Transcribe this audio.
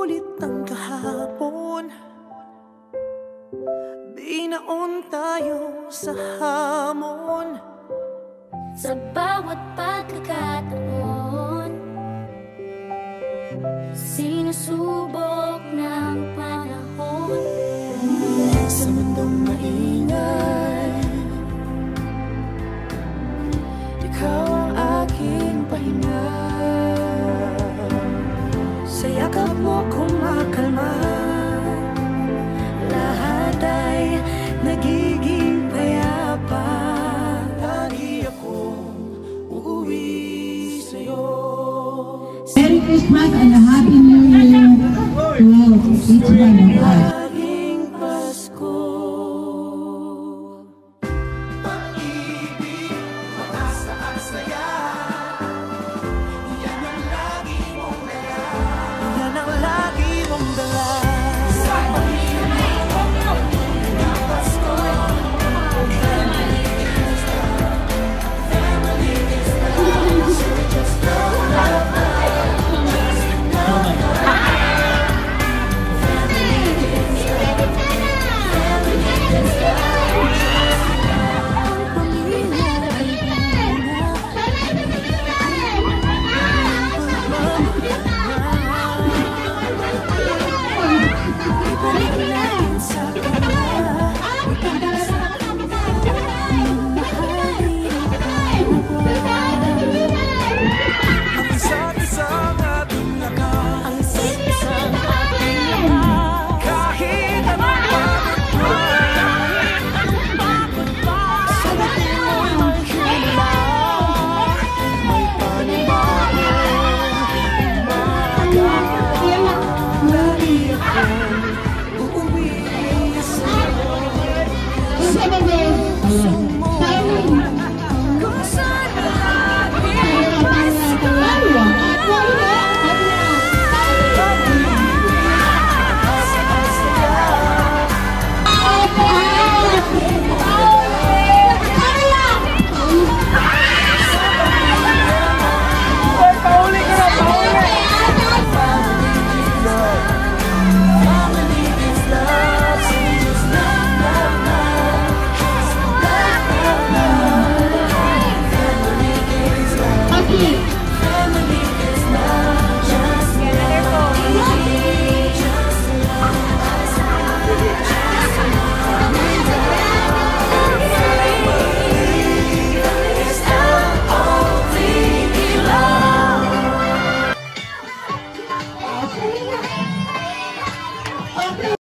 Sulit ang kahapon, binaon tayo sa hamon. Sa bawat pagkakataon, sinusubok ng panahon. Sa mundong maingay, ikaw ang aking pahinga. Sa yakap mo kumakalma, lahat ay nagiging payapa. Lagi akong uuwi sa'yo. Merry Christmas and a Happy New Year to each one of us. Laging Pasko. Pag-ibig, mataas na ang saya. Yan ang lagi mong dala. Yan ang lagi mong dala. Sa pag-ibig, ng Pasko. Family is love. Family is love. So just love, love, love. Just love, love. Happy